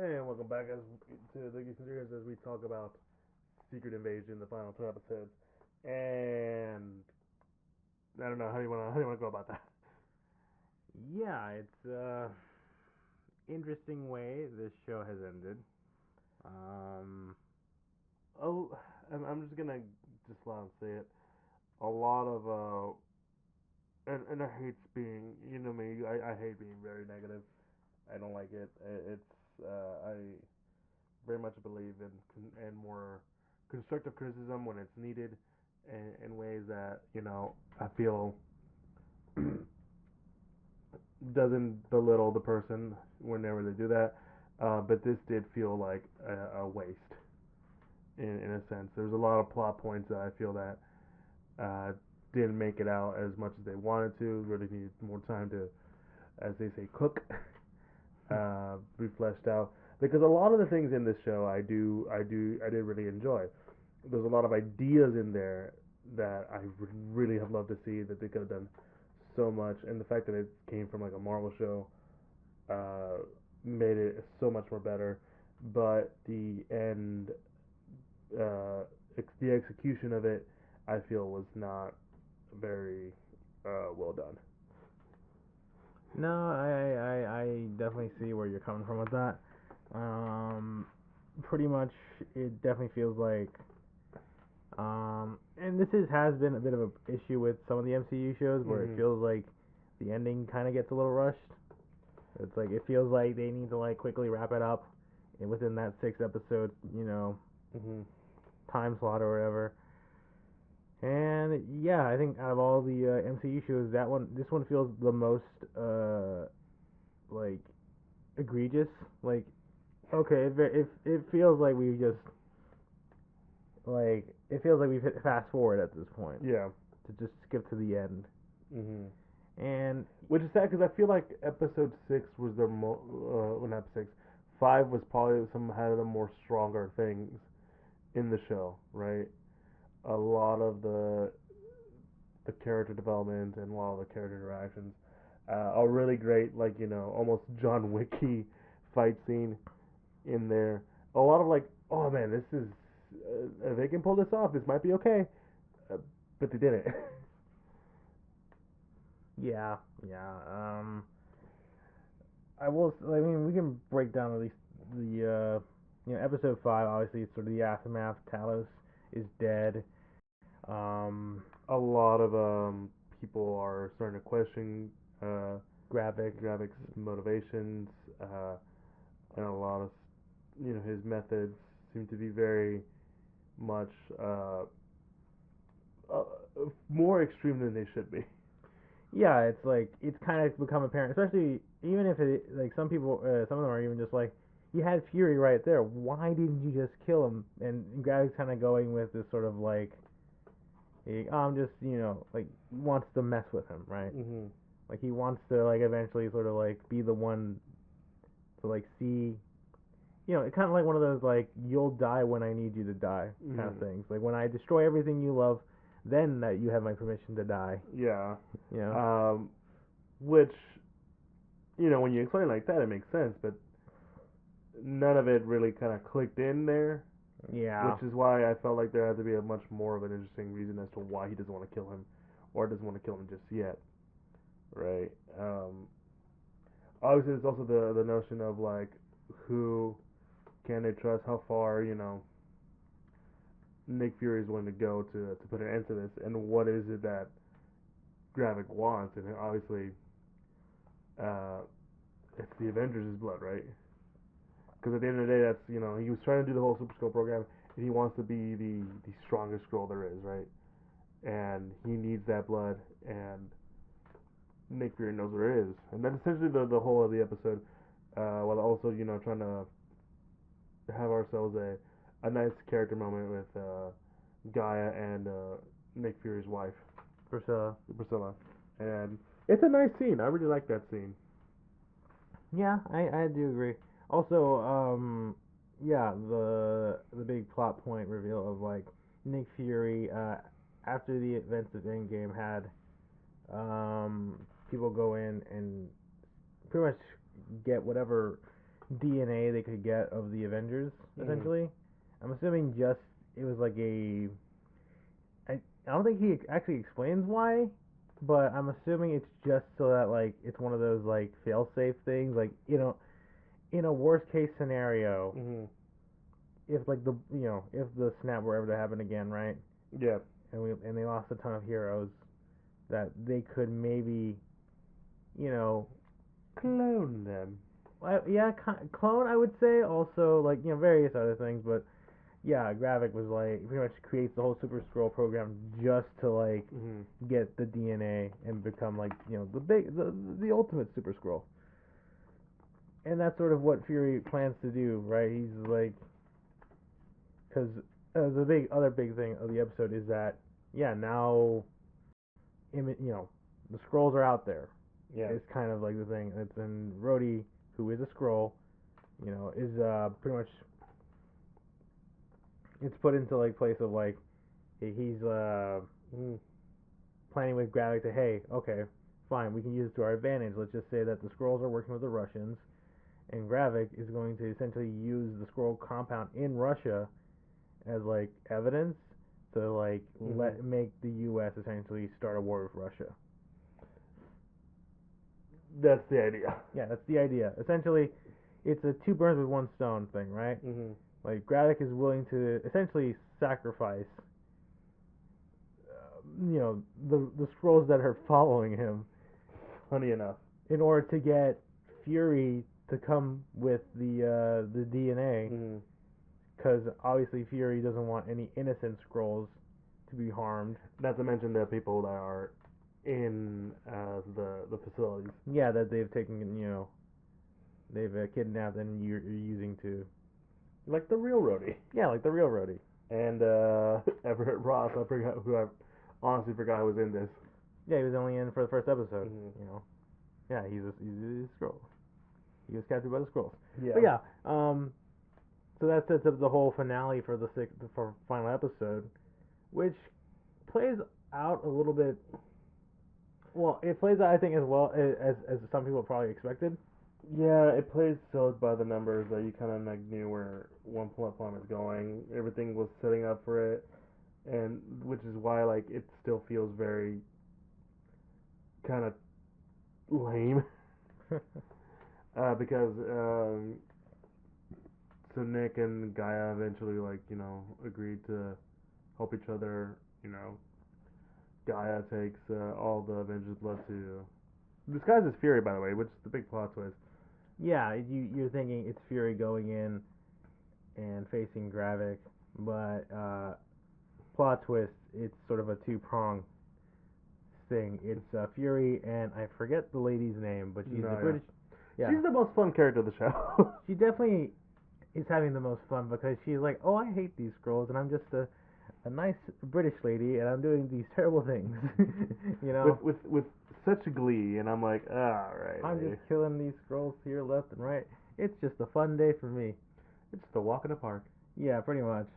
And welcome back to the Geek Centurions as we talk about Secret Invasion, the final two episodes. And I don't know how do you wanna go about that. Yeah, it's interesting way this show has ended. Um, Oh, I'm just gonna just loud say it. A lot of and I hate being me. I hate being very negative. I don't like it. I very much believe in more constructive criticism when it's needed, in ways that I feel doesn't belittle the person whenever they do that. But this did feel like a waste in a sense. There's a lot of plot points that I feel that uh, didn't make it out as much as they wanted to. Really needed more time to, as they say, cook, be fleshed out. Because a lot of the things in this show, I did really enjoy. There's a lot of ideas in there that I would really have loved to see that they could have done so much, and the fact that it came from like a Marvel show uh, made it so much more better. But the end, the execution of it, I feel was not very well done. no, I definitely see where you're coming from with that. Um, Pretty much, it definitely feels like, and has been a bit of an issue with some of the MCU shows where it Mhm. feels like the ending kind of gets a little rushed. It's like it feels like they need to like quickly wrap it up within that 6 episode, Mhm. time slot or whatever. And yeah, I think out of all the MCU shows, this one feels the most like egregious. Like, okay, it feels like we just it feels like we've hit fast forward at this point Yeah. to just skip to the end. Mhm. And Which is sad because I feel like episode six was their well, not six, five was probably some had of the more stronger things in the show, right? A lot of the character development and a lot of the character interactions are really great. Like almost John Wicky fight scene in there. A lot of like, oh man, this is if they can pull this off, this might be okay. Uh, but they didn't. yeah, yeah. I will. I mean, we can break down at least the episode 5. Obviously, it's sort of the aftermath. Talos is dead. Um, A lot of people are starting to question uh, Gravik. Gravik's motivations, uh, and a lot of his methods seem to be very much uh, more extreme than they should be. Yeah, it's like it's kind of become apparent, especially even if it like some people, some of them are even just like, you had Fury right there. Why didn't you just kill him? And Gravik's kind of going with this sort of like, I'm just like wants to mess with him, right? Mhm. Like he wants to like eventually sort of like be the one to like see, it's kind of like one of those like you'll die when I need you to die kind of Mhm. things. Like when I destroy everything you love, then that you have my permission to die. Yeah. You know? Um, which when you explain it like that, it makes sense, but none of it really kind of clicked in there. Yeah. Which is why I felt like there had to be a much more of an interesting reason as to why he doesn't want to kill him, or doesn't want to kill him just yet, right? Obviously, there's also the notion of like who can they trust, how far Nick Fury is willing to go to put an end to this, and what is it that Gravik wants, and obviously, uh, it's the Avengers' blood, right? Because at the end of the day, that's he was trying to do the whole Super Scroll program, and he wants to be the strongest scroll there is, right? And he needs that blood, and Nick Fury knows where it is, and that's essentially the whole of the episode. While also trying to have ourselves a nice character moment with Gaia and Nick Fury's wife, Priscilla. Priscilla, and it's a nice scene. I really like that scene. Yeah, I do agree. Also, yeah, the big plot point reveal of like Nick Fury, after the events of Endgame had people go in and pretty much get whatever DNA they could get of the Avengers, Mhm. essentially. I'm assuming just it was like a. I don't think he actually explains why, but I'm assuming it's just so that like it's one of those like fail safe things. Like in a worst case scenario, Mhm. if like if the snap were ever to happen again, right? Yeah. And they lost a ton of heroes, that they could maybe you know Clone them. yeah, clone I would say, also like various other things, but yeah, Gravik was like pretty much creates the whole Super Scroll program just to like Mhm. get the DNA and become like the ultimate Super Scroll. And that's sort of what Fury plans to do, right? He's like, because the big thing of the episode is that yeah, now the scrolls are out there. Yeah. It's kind of like the thing. It's in Rhodey, who is a scroll, is pretty much it's put into like place of like he's Mhm. planning with Gravik to, hey, okay, fine, we can use it to our advantage. Let's just say that the scrolls are working with the Russians, and Gravik is going to essentially use the scroll compound in Russia as like evidence to like Mhm. make the U.S. essentially start a war with Russia. That's the idea. Yeah, that's the idea. Essentially, it's a two birds with one stone thing, right? Mhm. Like Gravik is willing to essentially sacrifice, the scrolls that are following him Funny enough. in order to get Fury to come with the DNA, Mhm. because obviously Fury doesn't want any innocent scrolls to be harmed. Not to mention the people that are in the facilities, Yeah, that they've taken, they've kidnapped and you're using to. like the real Rhodey Yeah, like the real Rhodey. and Everett Ross. I forgot who I honestly forgot who was in this. Yeah, he was only in for the first episode. Mhm. Yeah, he's a scroll. He was captured by the scrolls. But Yeah. yeah, so that sets up the whole finale for for final episode, which plays out a little bit. Well, it plays out, I think, as well as some people probably expected. Yeah, it plays so by the numbers that you kind of like knew where one platform is going. Everything was setting up for it, and which is why like it still feels very kind of lame because so Nick and Gaia eventually like agreed to help each other. Gaia takes all the Avengers blood to disguise as Fury, by the way, which is the big plot twist. Yeah, you're thinking it's Fury going in and facing Gravik, but plot twist, it's sort of a two-prong thing. It's Fury and I forget the lady's name, but she's No, the yeah, British. Yeah, she's the most fun character of the show. she definitely is having the most fun because she's like, oh, I hate these scrolls, and I'm just a nice British lady, and I'm doing these terrible things. you know, with such glee, and I'm like, all right, I'm just lady, killing these scrolls here, left and right. It's just a fun day for me. it's the walk in the park. Yeah, pretty much.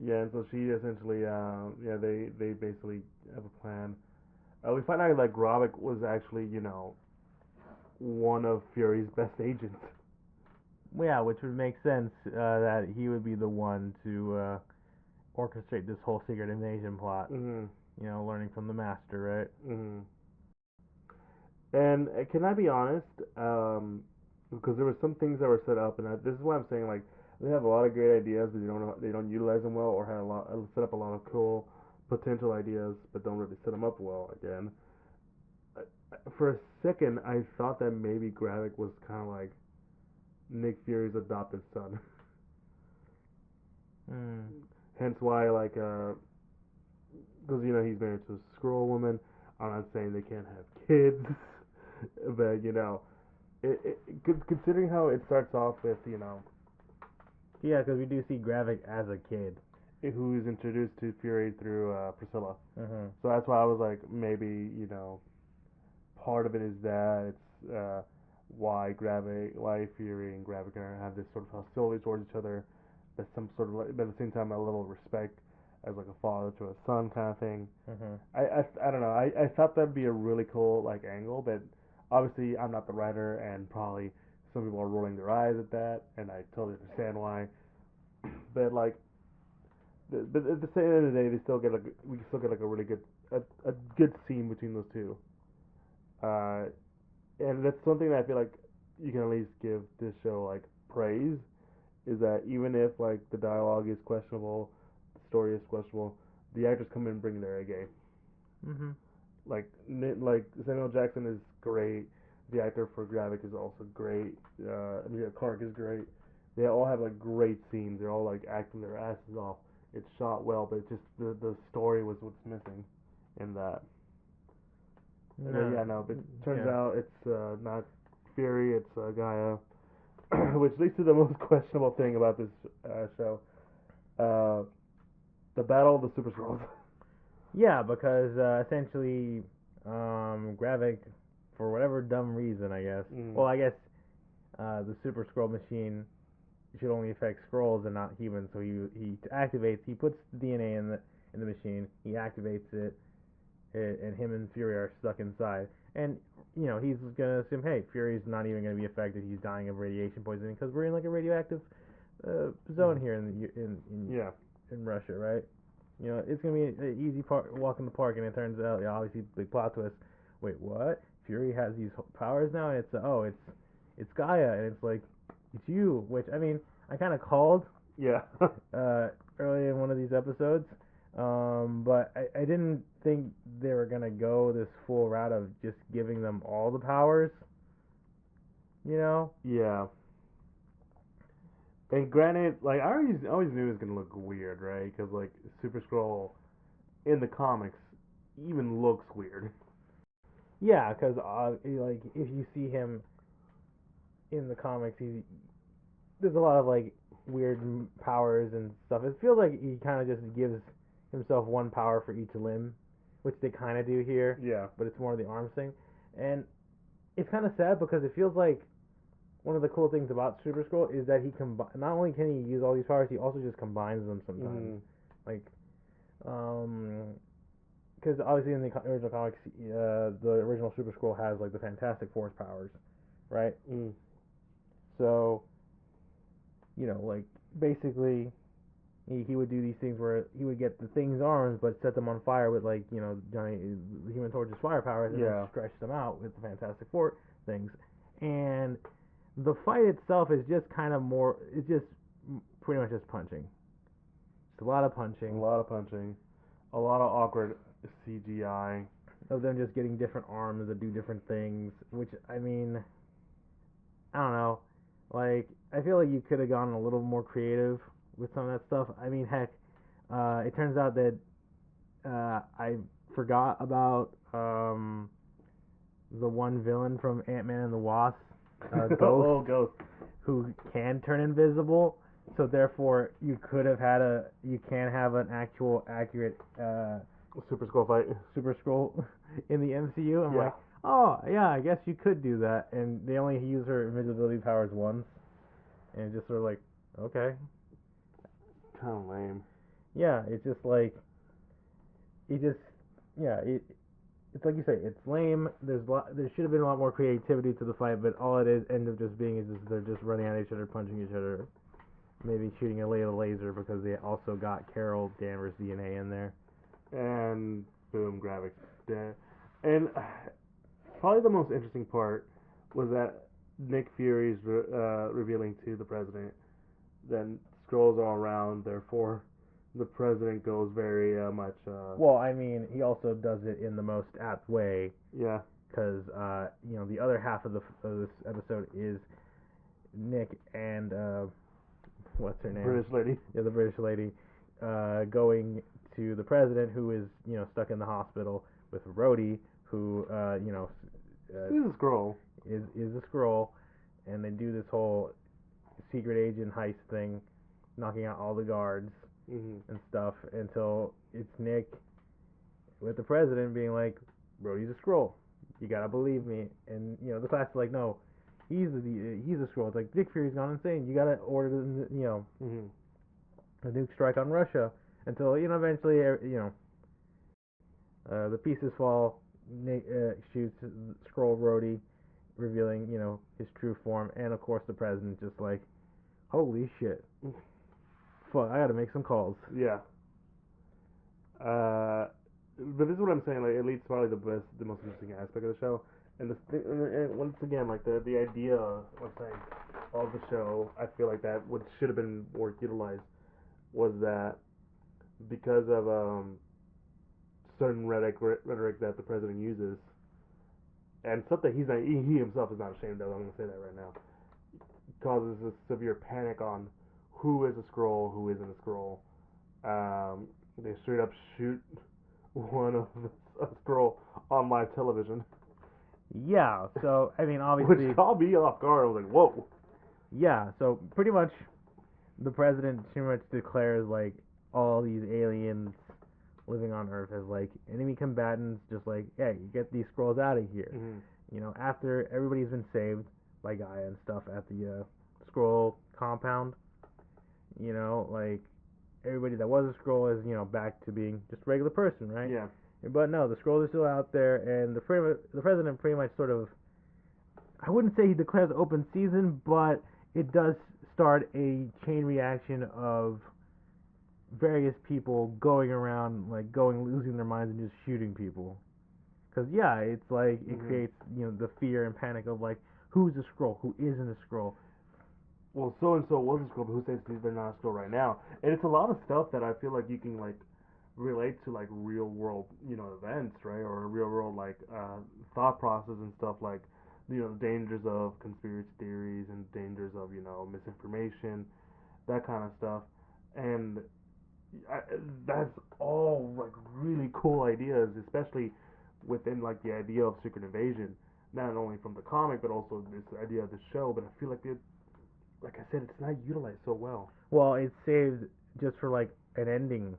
Yeah, and so she essentially, yeah, they basically have a plan. We find out that Gravik was actually, one of Fury's best agents. Yeah, which would make sense that he would be the one to orchestrate this whole secret invasion plot. Mhm. Learning from the master, right? Mhm. And can I be honest? Because there were some things that were set up, and this is why I'm saying like they have a lot of great ideas, but they don't utilize them well, or had a lot set up a lot of cool potential ideas, but don't really set them up well. Again, for a second, I thought that maybe Gravik was kind of like Nick Fury's adopted son. Hmm. Hence why like because he's married to a scroll woman. I'm not saying they can't have kids, but considering how it starts off with Yeah, because we do see Gravik as a kid. who's introduced to Fury through Priscilla. Uh-huh. So that's why I was like, maybe part of it is that it's why Fury and Gravik have this sort of hostility towards each other. That's some sort of like, but at the same time, a level of respect as like a father to a son kind of thing. Uh-huh. I don't know. I thought that'd be a really cool like angle, but obviously I'm not the writer, and probably Some people are rolling their eyes at that, and I totally understand why. But like, but at the same end of the day, they still get like we still get like a really good a good scene between those two. Uh, and that's something that I feel like you can at least give this show like praise is that even if like the dialogue is questionable, the story is questionable, the actors come in and bring their A game. Mhm. Like Samuel Jackson is great. The actor for Gravik is also great. Emilia Clarke is great. They all have like great scenes. They're all like acting their asses off. It's shot well, but it's just the story was what's missing in that. And then, No. yeah, no, but turns Yeah. out it's not Fury, it's Gaia, which leads to the most questionable thing about this show: uh, the Battle of the Super Scrolls. Yeah, because essentially, Gravik, for whatever dumb reason, I guess. Mm. Well, I guess the Super Scroll machine should only affect scrolls and not humans. So he activates. He puts the DNA in the machine. He activates it, and him and Fury are stuck inside. And he's gonna assume, hey, Fury's not even gonna be affected. He's dying of radiation poisoning because we're in like a radioactive zone Mm. here in Yeah. in Russia, right? It's gonna be an easy walk in the park, and it turns out, yeah, obviously, big plot twist. Wait, what? Fury has these powers now, and it's Gaia, and it's like, it's you. Which, I mean, I kind of called Yeah. uh, early in one of these episodes, but I didn't think they were gonna go this full route of just giving them all the powers. You know? Yeah. And granted, like I always knew it was gonna look weird, right? Because like Super Scroll in the comics even looks weird. Yeah, because like if you see him in the comics, there's a lot of like weird powers and stuff. It feels like he kind of just gives himself one power for each limb, which they kind of do here, Yeah. but it's more of the arms thing. And it's kind of sad because it feels like one of the cool things about Super Scroll is that not only can he use all these powers, he also just combines them sometimes. Mm. Like, because obviously in the original comics, the original Super Scroll has like the Fantastic Force powers, right? Mm. So like basically he would do these things where he would get the thing's arms but set them on fire with like Johnny the Human Torch's fire powers and then Yeah. stretch them out with the Fantastic Four things. And the fight itself is just kind of more. It's just pretty much just punching. It's a lot of A punching lot of punching, a lot of awkward CGI. of them just getting different arms that do different things. Which, I mean, I don't know. Like, I feel like you could have gone a little more creative with some of that stuff. I mean, heck, it turns out that I forgot about the one villain from Ant-Man and the Wasp, Ghost, Oh, Ghost. who can turn invisible. So therefore, you can have an actual accurate Super Scroll fight. Super Scroll in the MCU. I'm Yeah. like, oh yeah, I guess you could do that. And they only use her invisibility powers once, and it's just sort of like, okay, Kind of lame. yeah, it's just like, it just, yeah, it's like you say, it's lame. There should have been a lot more creativity to the fight, but all it is ends up just being is just they're just running at each other, punching each other, maybe shooting a laser because they also got Carol Danvers' DNA in there. And boom, graphics. Yeah. And probably the most interesting part was that Nick Fury's revealing to the president. Then scrolls all around. Therefore, the president goes very much. Well, I mean, he also does it in the most apt way Yeah. because the other half of this episode is Nick and what's her name? British lady. Yeah, the British lady, going to the president who is stuck in the hospital with Rhodey, who This is scroll. is a scroll, and they do this whole secret agent heist thing, knocking out all the guards Mm-hmm. and stuff until it's Nick with the president being like, Rhodey's a scroll. You gotta believe me. And the class is like, no, he's a scroll. It's like Nick Fury's gone insane. You gotta order Mm-hmm. a nuke strike on Russia until eventually the pieces fall. Nick shoots scroll Rhodey, revealing, his true form, and of course the president just like, holy shit, fuck, I gotta make some calls. Yeah. But this is what I'm saying. Like, Elite's probably the most interesting aspect of the show. And and once again, like the idea, I'm saying, of the show, I feel like that what should have been more utilized was that because of certain rhetoric that the president uses, and stuff that he himself is not ashamed of. I'm gonna say that right now. Causes a severe panic on who is a scroll, who isn't a scroll. They straight up shoot one of a scroll on live television, Yeah, so I mean, which obviously, caught me off guard. I was like, "Whoa!" yeah, so pretty much the president pretty much declares like all these aliens living on Earth as like enemy combatants, just like, hey, you get these scrolls out of here. Mm-hmm. After everybody's been saved by Gaia and stuff at the scroll compound, like everybody that was a scroll is, back to being just a regular person, right? Yeah. But no, the scrolls are still out there, and the president pretty much sort of, I wouldn't say he declares open season, but it does start a chain reaction of various people going around, like losing their minds and just shooting people. Because yeah, it's like it Mm-hmm. creates the fear and panic of like who's a scroll, who isn't a scroll. Well, so and so was a scroll, but who says they're not a scroll right now? And it's a lot of stuff that I feel like you can like relate to like real world, events, right? Or real world like thought process and stuff like the dangers of conspiracy theories and dangers of misinformation, that kind of stuff. And I, that's all like really cool ideas, especially within like the idea of secret invasion. Not only from the comic, but also this idea of the show. But I feel like like I said, it's not utilized so well. Well, it's saved just for like an ending.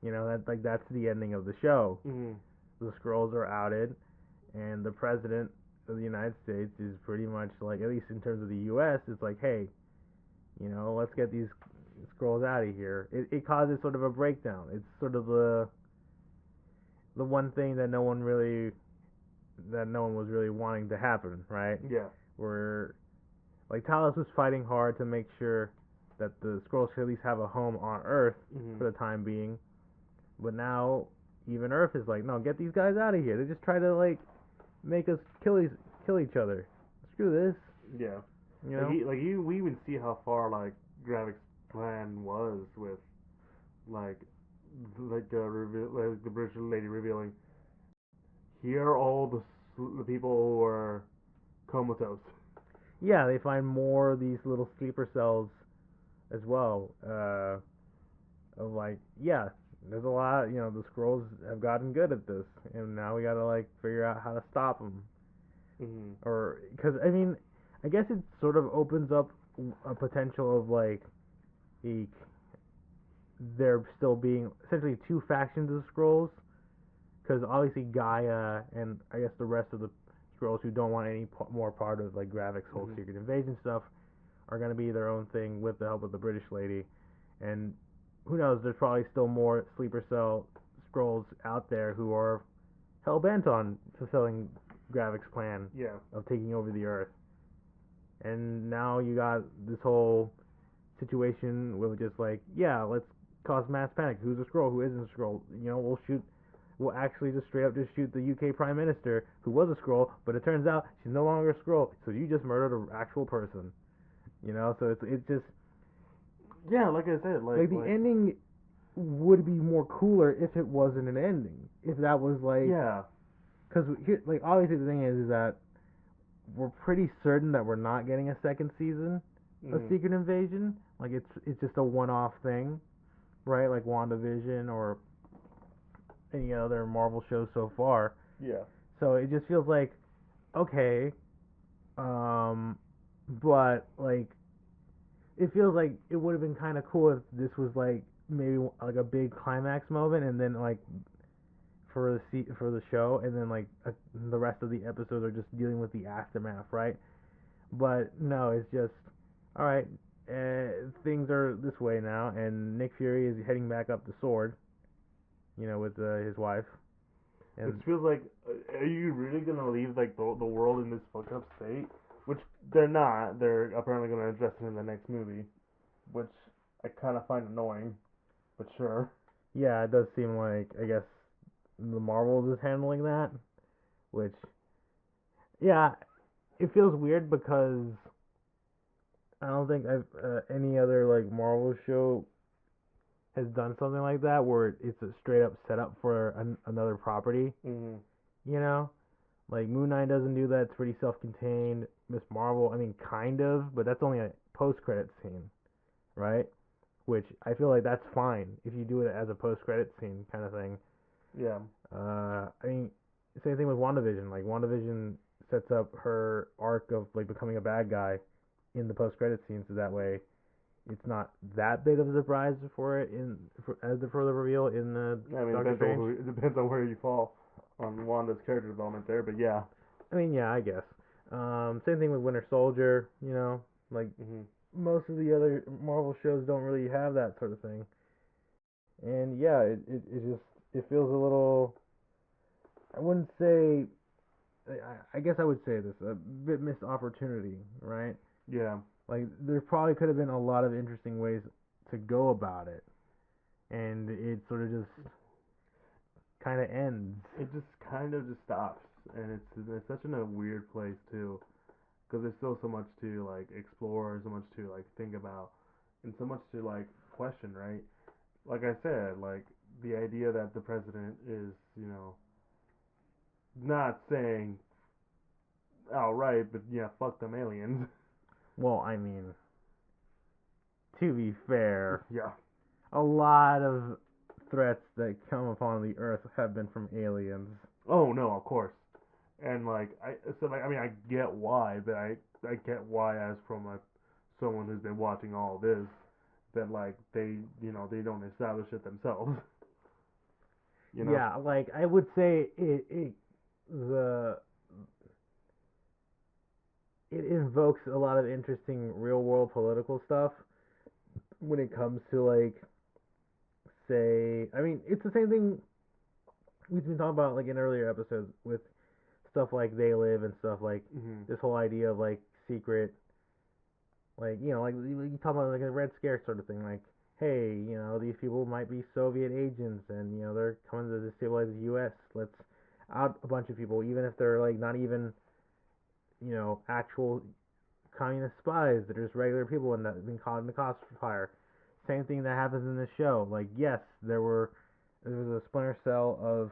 That's the ending of the show. Mm-hmm. The scrolls are outed, and the president of the United States is pretty much like, at least in terms of the U.S., it's like, hey, let's get these scrolls out of here. It causes sort of a breakdown. It's sort of the one thing that no one was really wanting to happen, right? Yeah. Where like Talos was fighting hard to make sure that the scrolls could at least have a home on Earth Mm-hmm. for the time being, but now even Earth is like, no, get these guys out of here. They just try to like make us kill each other. Screw this, Yeah. you know. We even see how far like Gravik's plan was with like the British lady revealing here are all the people who are comatose. Yeah, they find more of these little sleeper cells as well. Of like, yeah, there's a lot. The scrolls have gotten good at this, and now we gotta like figure out how to stop them. Mm-hmm. Or because I mean, I guess it sort of opens up a potential of like a there still being essentially two factions of scrolls. Because obviously Gaia and I guess the rest of the scrolls who don't want any more part of like Gravik's whole Mm-hmm. secret invasion stuff are gonna be their own thing with the help of the British lady, and who knows? There's probably still more sleeper cell scrolls out there who are hell bent on fulfilling Gravik's plan Yeah. of taking over the Earth. And now you got this whole situation with just like, yeah, let's cause mass panic. Who's a scroll? Who isn't a scroll? We'll actually just straight up just shoot the UK Prime Minister who was a scroll, but it turns out she's no longer a scroll. So you just murdered an actual person. So it's just Yeah, like I said, like the ending would be more cooler if it wasn't an ending. If that was like, yeah. because like obviously the thing is that we're pretty certain that we're not getting a second season of Mm-hmm. Secret Invasion. Like it's just a one-off thing, right? Like WandaVision or any other Marvel show so far. Yeah. So it just feels like okay, but like it feels like it would have been kind of cool if this was like maybe like a big climax moment, and then like for the show, and then like the rest of the episodes are just dealing with the aftermath, right? But no, it's just all right. Things are this way now, and Nick Fury is heading back up the sword, with his wife, It And feels like, are you really gonna leave like the world in this fucked up state? Which they're not. They're apparently gonna address it in the next movie, which I kind of find annoying. But sure. yeah, it does seem like I guess the Marvels is handling that, which yeah, it feels weird because I don't think I've any other like Marvel show has done something like that where it's a straight up setup for another property. Hmm. You know, like Moon Knight doesn't do that. It's pretty self-contained. Miss Marvel, I mean, kind of, but that's only a post-credit scene, right? Which I feel like that's fine if you do it as a post-credit scene kind of thing. Yeah. I mean, same thing with WandaVision. Like WandaVision sets up her arc of like becoming a bad guy in the post-credit scene, so that way it's not that big of a surprise for it as the further reveal in I mean, Doctor Strange. it depends on where you fall on Wanda's character development there, but yeah. I mean, yeah, I guess. Same thing with Winter Soldier. You know, like Hmm. most of the other Marvel shows don't really have that sort of thing. And yeah, it just it feels a little. I wouldn't say. I guess I would say this a bit missed opportunity, right? Yeah. Like there probably could have been a lot of interesting ways to go about it, and it sort of just kind of ends. It just kind of just stops, and it's such in a weird place too, because there's still so much to like explore, so much to like think about, and so much to like question, right? Like I said, like the idea that the president is, not saying outright, but yeah, fuck them aliens. Well, I mean, to be fair, Yeah. a lot of threats that come upon the Earth have been from aliens. Oh no, of course. And like I mean I get why, but I get why as from someone who's been watching all this that like they don't establish it themselves. You know. Yeah, like I would say the it invokes a lot of interesting real world political stuff when it comes to like say I mean it's the same thing we've been talking about like in earlier episodes with stuff like They Live and stuff like Mhm. this whole idea of like secret like like you talk about like a Red Scare sort of thing like hey these people might be Soviet agents and they're coming to destabilize the U.S. Let's out a bunch of people even if they're like not even actual communist spies that are just regular people and that have been caught in the crossfire. Same thing that happens in this show. Like, yes, there was a splinter cell of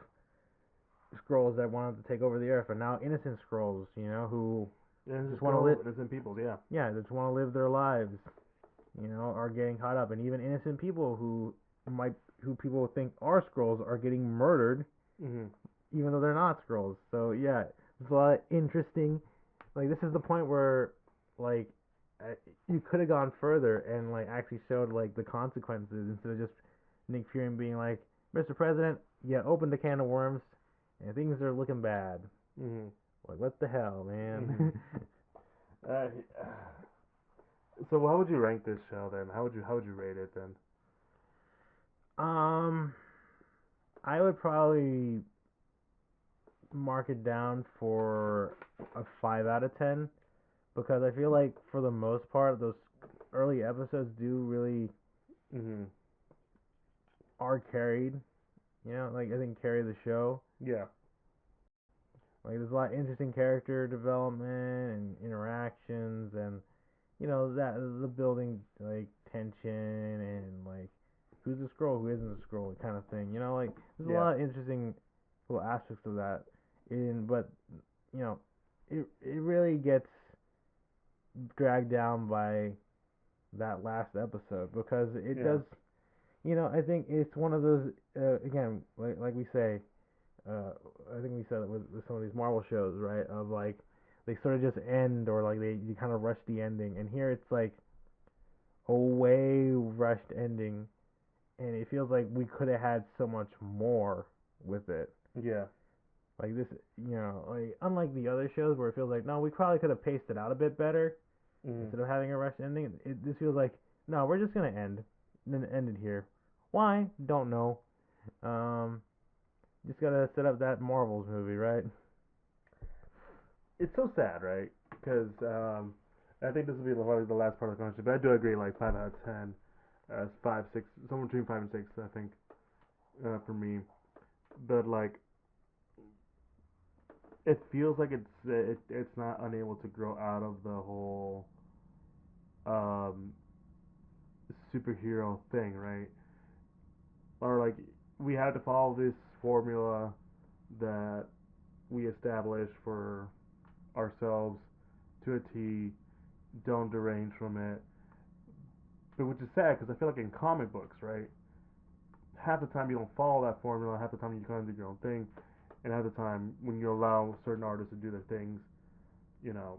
scrolls that wanted to take over the earth, but now innocent scrolls, who Yeah, just just want to live, innocent people. Yeah. yeah, just want to live their lives, are getting caught up, and even innocent people who people think are scrolls are getting murdered, Mhm. even though they're not scrolls. So yeah, there's a lot of interesting. Like this is the point where like uh, you could have gone further and like actually showed like the consequences instead of just Nick Fury being like, Mr. President, yeah, opened a can of worms and things are looking bad. Mhm. Like what the hell, Mhm. man? Uh, so how would you rank this show then? How would you rate it then? um, I would probably mark it down for a 5 out of 10 because I feel like for the most part those early episodes do really Mhm. are carried. Like I think carry the show. Yeah. Like there's a lot of interesting character development and interactions and that the building like tension and like who's the scroll, who isn't the scroll kind of thing. Like there's a Yeah. lot of interesting little aspects of that. But you know, it really gets dragged down by that last episode because it Yeah. does. I think it's one of those again, like we say, uh, I think we said it with some of these Marvel shows, right? Of like they sort of just end or like you kind of rush the ending, and here it's like a way rushed ending, and it feels like we could have had so much more with it. Yeah. Like this, like unlike the other shows where it feels like no, we probably could have paced it out a bit better Mhm. instead of having a rushed ending. This feels like no, we're just gonna end, and then end it here. Why? Don't know. Um, Just gotta set up that Marvels movie, right? It's so sad, right? Because I think this will be probably the last part of the conversation, but I do agree. Like 5 out of 10, five, six, somewhere between 5 and 6. I think for me, but like it feels like it's not unable to grow out of the whole um, superhero thing, right? Or like we had to follow this formula that we established for ourselves to a T. Don't derange from it, but which is sad because I feel like in comic books, right? Half the time you don't follow that formula. Half the time you kind of do your own thing, and half the time when you allow certain artists to do their things, you know,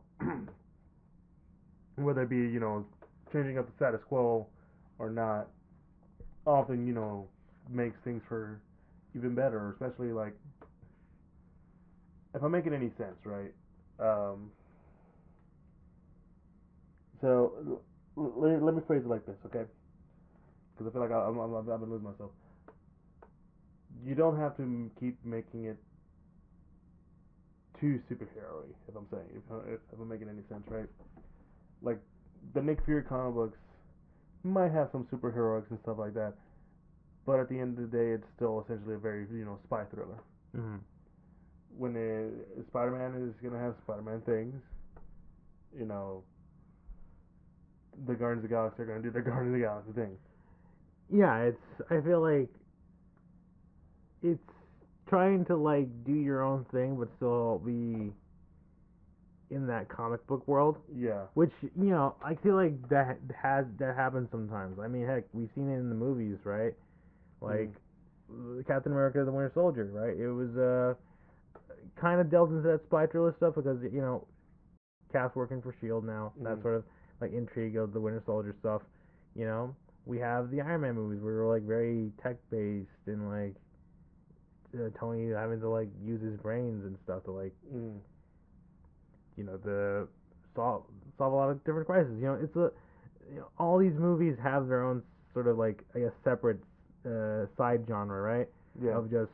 whether it be changing up the status quo or not, often makes things for even better. Especially like if I'm making any sense, right? Um, so let me phrase it like this, okay? Because I feel like I've been losing myself. You don't have to keep making it too superhero-y, if I'm saying, if I'm making any sense, right? Like the Nick Fury comic books might have some superheroics and stuff like that, but at the end of the day, it's still essentially a very spy thriller. Mm-hmm. When Spider-Man is gonna have Spider-Man things, you know, the Guardians of the Galaxy are gonna do their Guardians of the Galaxy thing. Yeah, it's. I feel like it's trying to like do your own thing, but still be in that comic book world. Yeah. Which I feel like that happens sometimes. I mean, heck, we've seen it in the movies, right? Like Captain America: The Winter Soldier, right? It was kind of delved into that spy thriller stuff because Cap's working for Shield now. Mm-hmm. That sort of like intrigue of the Winter Soldier stuff. You know, we have the Iron Man movies where they're like very tech based and like Tony having to like use his brains and stuff to like Mm. the solve a lot of different crises. It's a all these movies have their own sort of like I guess separate side genre, right? Yeah. Of just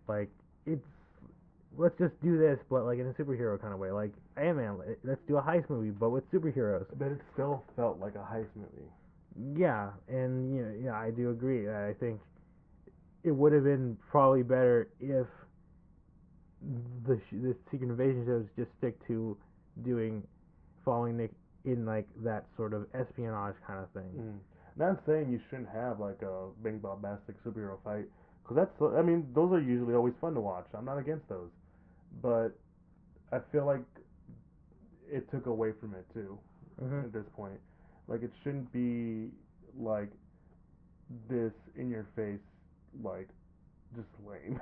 like it's let's just do this, but like in a superhero kind of way. Like Man, let's do a heist movie, but with superheroes. But it still felt like a heist movie. Yeah, and yeah, I do agree. I think it would have been probably better if the Secret Invasion shows just stick to doing following Nick in like that sort of espionage kind of thing. Mm. Not saying you shouldn't have like a big bombastic superhero fight, because I mean those are usually always fun to watch. I'm not against those, but I feel like it took away from it too Mm-hmm. at this point. Like it shouldn't be like this in your face, like just lame.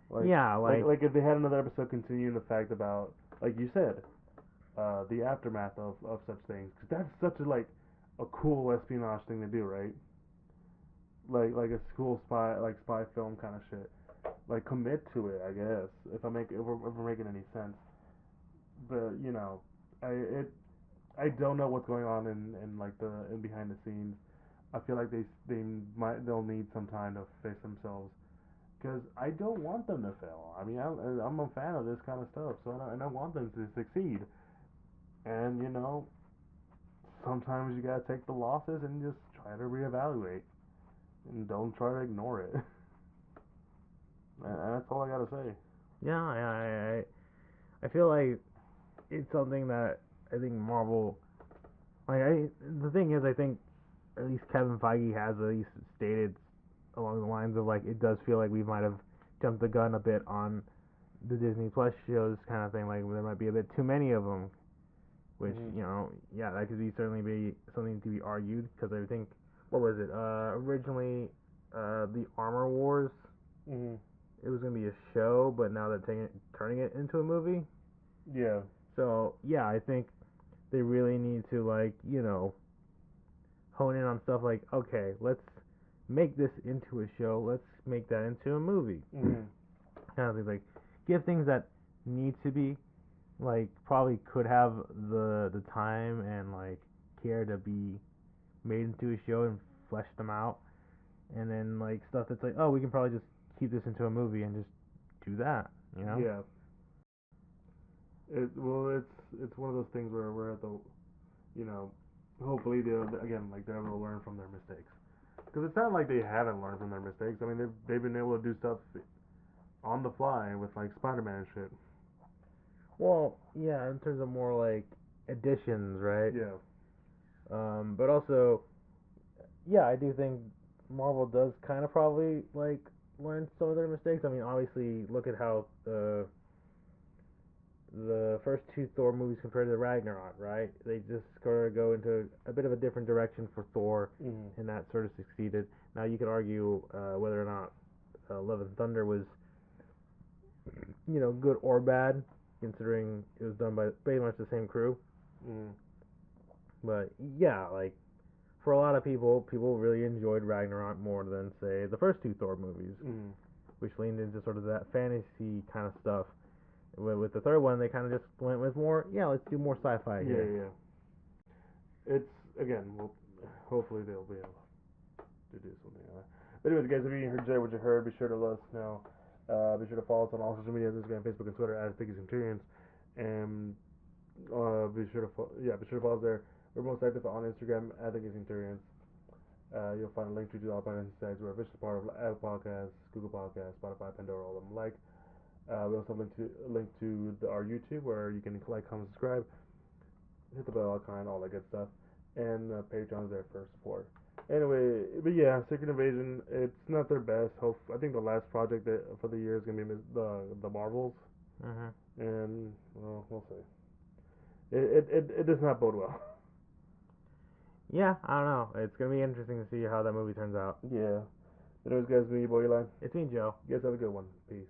like Yeah, like if they had another episode continuing the fact about like you said, the aftermath of such things, because that's such a cool espionage thing to do, right? Like a cool spy film kind of shit. Like commit to it, I guess. If we're making any sense, but I don't know what's going on in like the in behind the scenes. I feel like they'll need some time to fix themselves because I don't want them to fail. I mean, I'm a fan of this kind of stuff, so I want them to succeed. And sometimes you gotta take the losses and just try to reevaluate and don't try to ignore it. And that's all I gotta say. yeah, I feel like it's something that I think Marvel the thing is I think at least Kevin Feige has at least stated along the lines of like it does feel like we might have jumped the gun a bit on the Disney Plus shows kind of thing. Like there might be a bit too many of them, which yeah, that could certainly be something to be argued because I think what was it originally the Armor Wars. Mm-hmm. It was gonna be a show, but now they're turning it into a movie. Yeah. So yeah, I think they really need to like hone in on stuff like okay, let's make this into a show, let's make that into a movie. Mm-hmm. Kind of things like give things that need to be like probably could have the time and like care to be made into a show and flesh them out, and then like stuff that's like oh we can probably just keep this into a movie and just do that. You know? Yeah. It's one of those things where we're at the, you know, hopefully they'll again like they'll learn from their mistakes. Because it's not like they haven't learned from their mistakes. I mean, they've been able to do stuff on the fly with like Spider-Man and shit. Well, yeah, in terms of more like additions, right? Yeah. But also, yeah, I do think Marvel does kind of probably like learn some of their mistakes. I mean, obviously, look at how the first two Thor movies compared to Ragnarok, right? They just sort of go into a bit of a different direction for Thor, Mm. and that sort of succeeded. Now you could argue whether or not Love and Thunder was, good or bad, considering it was done by pretty much the same crew. Mm. But yeah, like for a lot of people, people really enjoyed Ragnarok more than say the first two Thor movies, Mm. which leaned into sort of that fantasy kind of stuff. With the third one, they kind of just went with more, yeah, let's do more sci-fi Yeah, here. yeah. It's again, well, hopefully they'll be able to do something like that. But anyways, guys, if you enjoyed what you heard, be sure to let us know. Be sure to follow us on all social media: Instagram, Facebook, and Twitter at Geek Centurions, and be sure to follow us there. We're most active on Instagram at Geek Centurions. You'll find a link to all our sites. We're officially part of Apple Podcasts, Google Podcasts, Spotify, Pandora, all of them. We also link to our YouTube where you can like, comment, subscribe, hit the bell icon, all that good stuff, and Patreon's there for support. Anyway, but yeah, Secret Invasion, it's not their best. I think the last project for the year is gonna be the Marvels, Mhm. and well, we'll see. It does not bode well. Yeah, I don't know. It's gonna be interesting to see how that movie turns out. Yeah. Anyways, guys, me, your boy Eli. It's me, Joe. You guys have a good one. Peace.